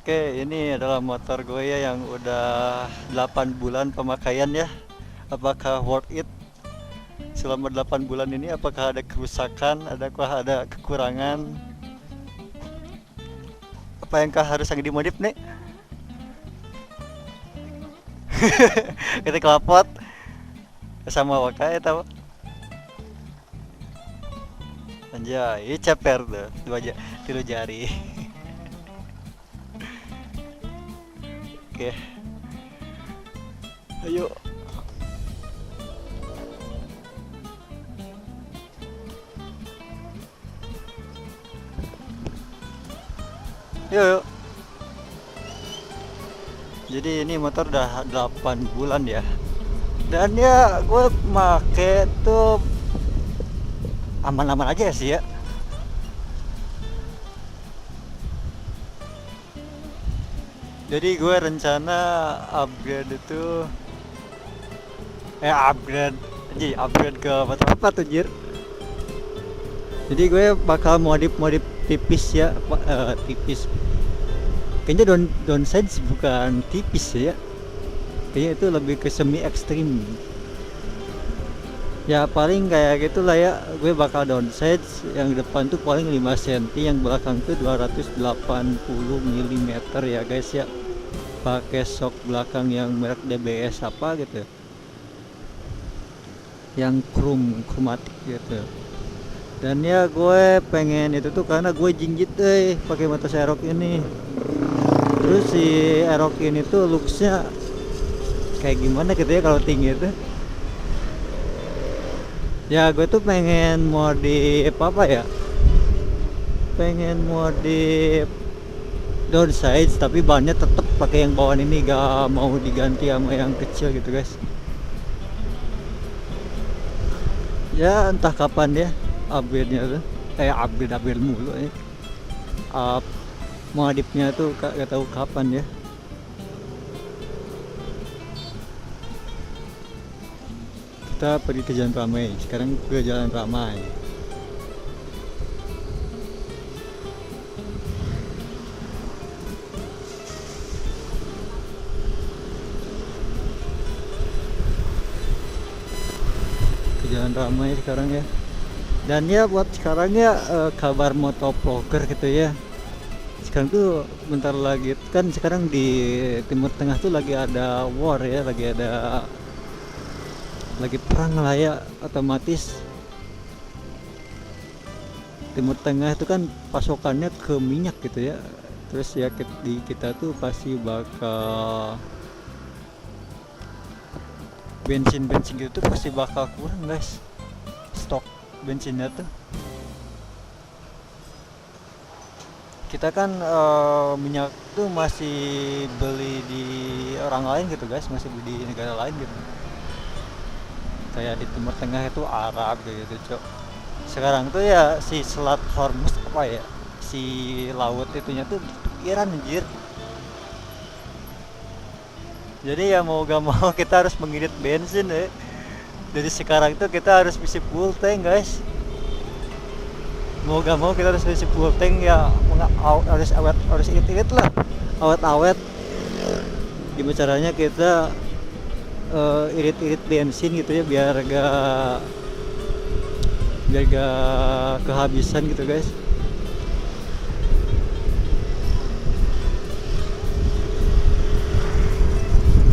Oke, ini adalah motor gue ya yang udah 8 bulan pemakaian ya. Apakah worth it selama 8 bulan ini? Apakah ada kerusakan? Adakah ada kekurangan? Apa yang harus yang dimodif nih? Kita kelapot sama wakai tahu. Anjay, ceper tuh, tilu jari. Oke, ayo. Yuk, yuk. Jadi ini motor udah 8 bulan ya. Dan ya gue make tuh aman-aman aja sih ya. Jadi gue rencana upgrade itu upgrade ke motor apa tuh Jir? Jadi gue bakal modif tipis ya, tipis. Kayaknya downside sih, bukan tipis ya. Kayaknya itu lebih ke semi ekstrim. Ya paling kayak gitulah ya. Gue bakal downside yang depan tuh paling 5 cm, yang belakang tuh 280 mm ya guys ya. Pakai shock belakang yang merek DBS apa gitu. Yang chromatic gitu. Dan ya gue pengen itu tuh karena gue jinjit pakai motor Aerox ini. Terus si Aerox ini tuh looksnya kayak gimana gitu ya kalau tinggi itu. Ya gue tuh pengen modif apa ya, pengen modif downsize tapi bannya tetep pakai yang bawaan ini, gak mau diganti sama yang kecil gitu guys. Ya entah kapan ya upgrade-nya tuh, upgrade mulu ya. Up modifnya tuh gak tahu kapan ya. Kita pergi ke Jalan Ramai. Sekarang ke Jalan Ramai. Ke Jalan Ramai sekarang ya. Dan ya buat sekarang ya kabar motovlogger gitu ya. Sekarang tuh bentar lagi kan, sekarang di Timur Tengah tuh lagi ada war ya, lagi perang lah ya. Otomatis Timur Tengah itu kan pasokannya ke minyak gitu ya. Terus ya di kita tuh pasti bakal bensin gitu tuh pasti bakal kurang guys, stok bensinnya tuh. Kita kan minyak tuh masih beli di orang lain gitu guys, masih beli di negara lain gitu. Kayak di Timur Tengah itu Arab gitu cok. Sekarang tuh ya si Selat Hormuz apa ya, si laut itunya tuh Iran anjir. Jadi ya mau gak mau kita harus mengirit bensin ya. Dari sekarang tuh kita harus isi full tank guys. Mau gak mau kita harus isi full tank ya, harus irit lah, awet gimana caranya kita irit bensin gitu ya, biar gak kehabisan gitu guys.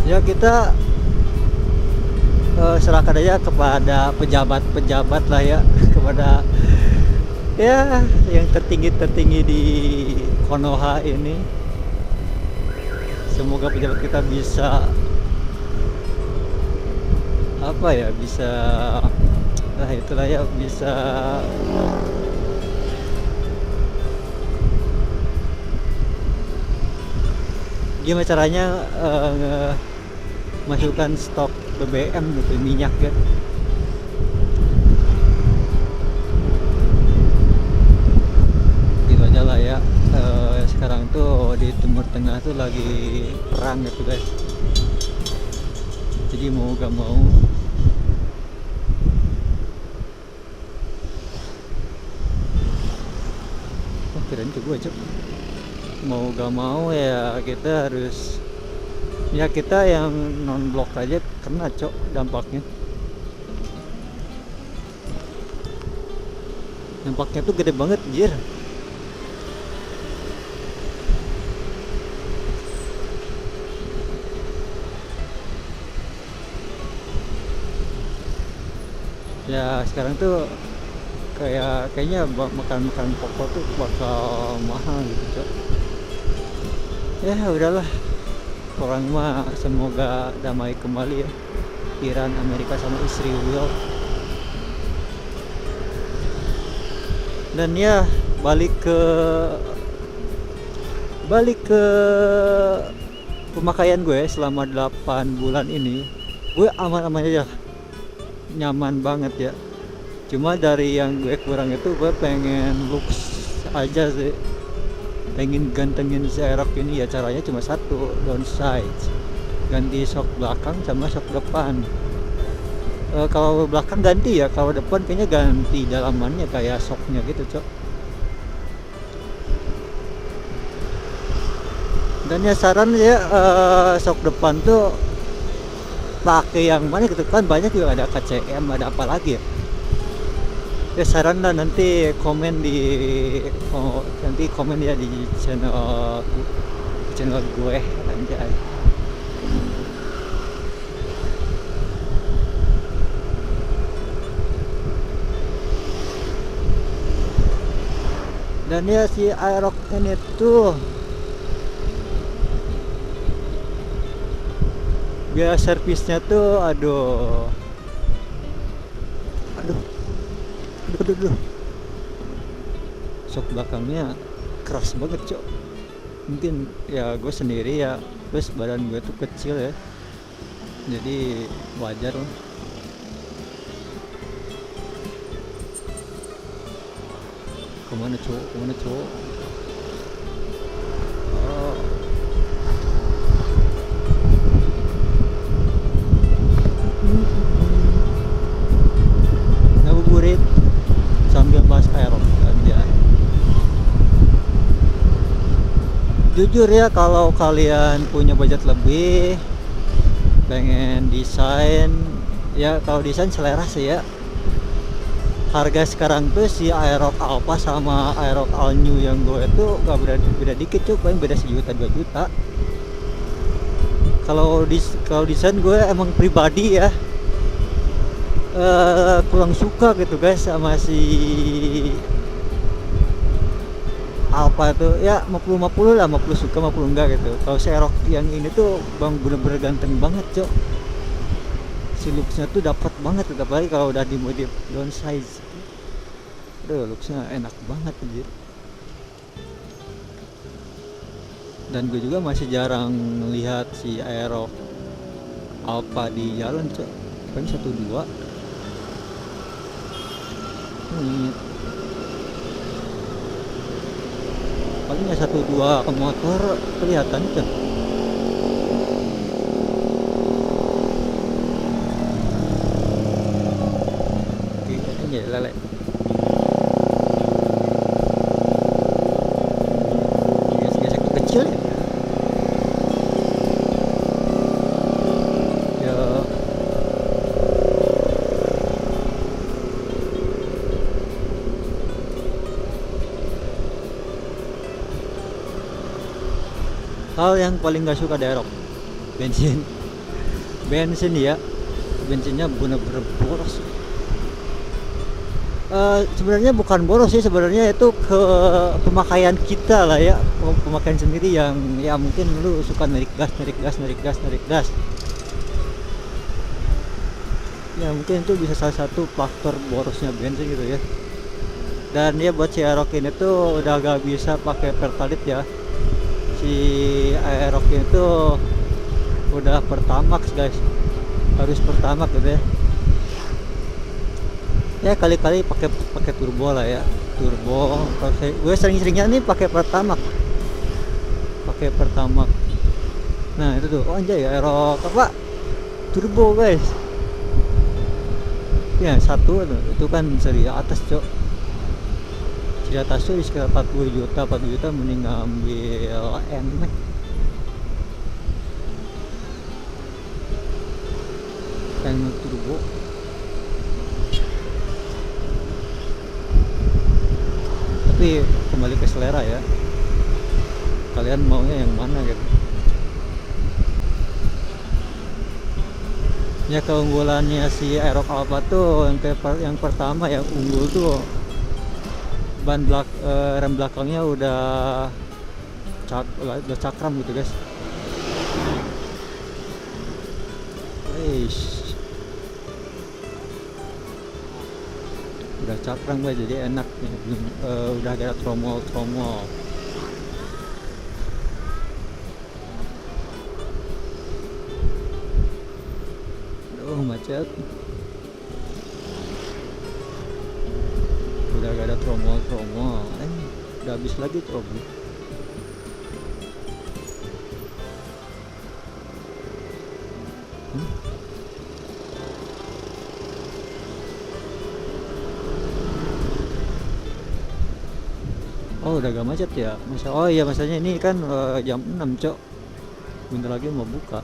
Ya kita serahkan aja kepada pejabat lah ya, kepada ya yang tertinggi di Konoha ini. Semoga pejabat kita bisa apa ya, bisa itulah ya, bisa gimana caranya masukkan stok BBM gitu, minyak ya. Gitu aja lah ya. Sekarang tuh di Timur Tengah tuh lagi perang gitu guys. Jadi mau gak mau kirain ke gue cok. mau gak mau ya kita harus, ya kita yang non blok aja kena cok dampaknya tuh gede banget jir. Ya sekarang tuh kayaknya makan pokok tuh bakal mahal gitu cok. Ya udahlah, orang mah semoga damai kembali ya, Iran Amerika sama Israel. Dan ya balik ke pemakaian gue selama 8 bulan ini, gue aman-aman aja, nyaman banget ya. Cuma dari yang gue kurang itu gue pengen looks aja sih, pengen gantengin si Aerox ini ya. Caranya cuma satu, downsize, ganti shock belakang sama shock depan. Kalau belakang ganti ya, kalau depan kayaknya ganti dalamannya kayak shocknya gitu cok. Dan ya saran ya, shock depan tuh pakai yang mana gitu kan, banyak juga ada KCM, ada apa lagi ya. Ya saran lah, nanti komen ya di channel gue anjay. Dan ya si Aerox ini tuh biaya servisnya tuh aduh shock belakangnya keras banget cok. Mungkin ya gue sendiri ya, terus badan gue tuh kecil ya, jadi wajar lah. Kemana cowok? Oh, ngabuburit sambil bahas Aerox aja. Jujur ya, kalau kalian punya budget lebih, pengen desain ya, kalau desain selera sih ya. Harga sekarang tuh si Aerox Alpha sama Aerox All New yang gue itu gak beda dikit cuy, paling beda 1 juta 2 juta. Kalau desain gue emang pribadi ya, kurang suka gitu guys sama si Alpha itu ya. 50-50 lah, 50 suka 50 enggak gitu. Kalau si Aerox yang ini tuh bang bener-bener ganteng banget cok, si looksnya tuh dapat banget, apalagi kalau udah dimodif downsize. Aduh, looksnya enak banget anjir. Dan gue juga masih jarang lihat si Aerox Alpha di jalan cok, paling 1-2 palingnya 1-2 motor kelihatan cok. Kayaknya lele gesek kecil ya. Hal yang paling gak suka dari Aerox, bensin ya, bensinnya bener-bener boros. Sebenarnya bukan boros sih, sebenarnya itu ke pemakaian kita lah ya, pemakaian sendiri yang ya mungkin lu suka narik gas. Ya mungkin itu bisa salah satu faktor borosnya bensin gitu ya. Dan ya buat si Aerox ini tuh udah gak bisa pakai pertalite ya. Si Aerox itu udah Pertamax guys, harus Pertamax gitu ya. Ya kali-kali pakai turbo lah ya, turbo. Gue sering-seringnya nih pakai Pertamax. Nah itu tuh, oh anjay Aerox apa turbo guys ya, satu itu kan seri atas cok. Si di atas tuh sekitar 40 juta mending ngambil N meh. N turbo. Tapi kembali ke selera ya, kalian maunya yang mana gitu. Ya keunggulannya si Aerox Alpha tuh yang pertama ya unggul tuh rem belakangnya udah cakram gitu guys. Eish. Udah cakram gue jadi enak nih. Udah ada tromol. Macet. Udah gak ada tromol udah habis lagi tromol. Oh udah gak macet ya oh iya masanya ini kan jam 6 cok, bentar lagi mau buka.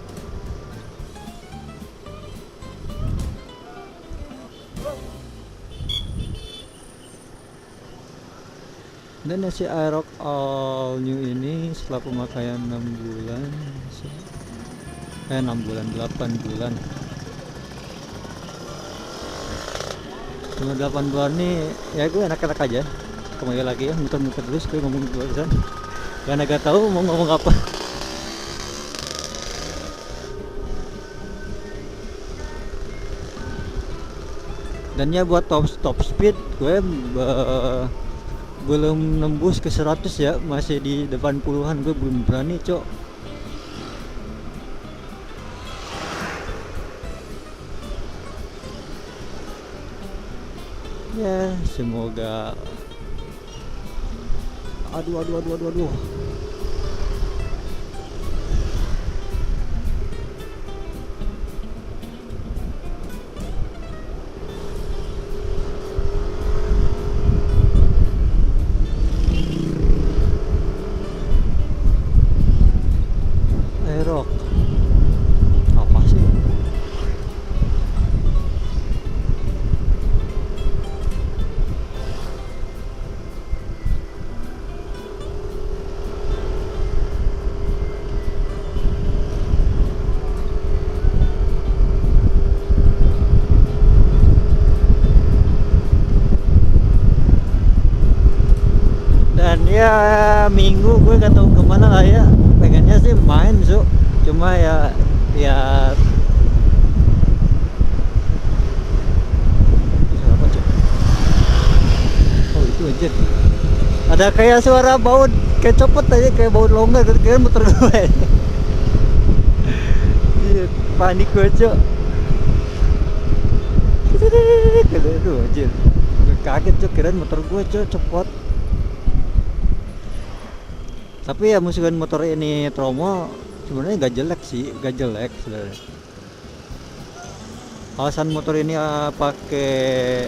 Dan si Aerox All New ini setelah pemakaian 6 bulan 8 bulan cuma 8 bulan nih ya gue enak-enak aja. Kembali lagi ya muter-muter terus gue ngomong barusan karena gak tahu mau ngomong apa. Dan ya buat top speed gue belum nembus ke 100 ya, masih di depan puluhan, gue belum berani cok. Ya semoga aduh. Aerox apa sih? Dan ya minggu gue gak tahu kemana lah ya, pengennya sih main cuma ya apa cok? Oh itu aja ada kayak suara baut kayak copot aja, kayak baut longgar kayak motor gue. Iya, panik gue cok. Itu aja kaget cok, kirain motor gue cok copot. Tapi ya musuhan motor ini tromol sebenarnya gak jelek sebenarnya. Alasan motor ini pakai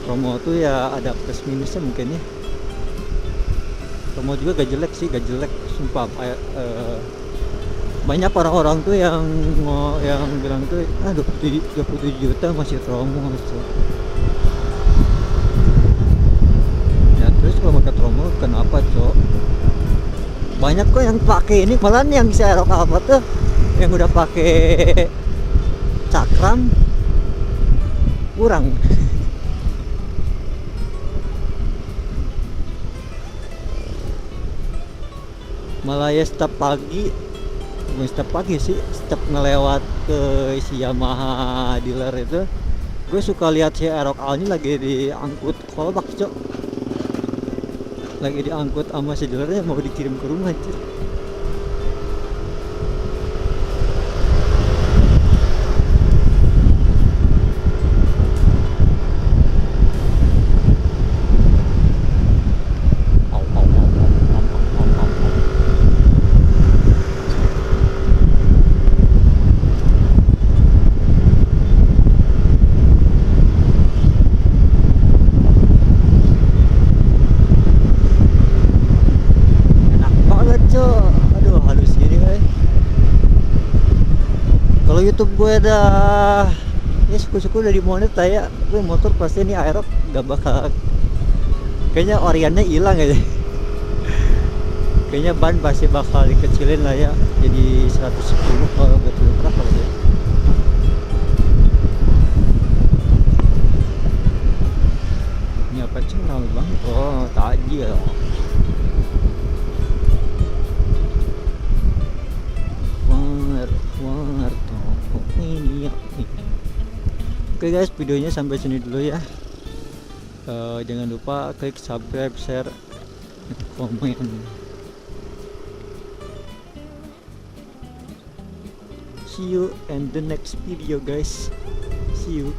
tromol tuh ya ada plus minusnya mungkin ya. Tromol juga gak jelek sumpah. Banyak orang-orang tuh yang bilang tuh 27 juta masih tromol so. Ya terus kalau pakai tromol kenapa cok? Banyak kok yang pakai ini, malah yang si Aerox Alpha tuh yang udah pakai cakram kurang. Malah ya setiap pagi sih, setiap ngelewat ke si Yamaha dealer itu, gue suka lihat si Aerox All ini lagi diangkut kolbak cok. Lagi diangkut sama si dealernya mau dikirim ke rumah aja. YouTube gue ada ya suku-suku dari monet lah ya, gue motor pasti ini Aerox gak bakal, kayaknya oriannya hilang aja. Kayaknya ban pasti bakal dikecilin lah ya, jadi 110 kalau betul berapa ya. Ini apa sih ramai banget? Oh takjil. Oke guys, videonya sampai sini dulu ya. Jangan lupa klik subscribe, share, komen. See you in the next video guys. See you.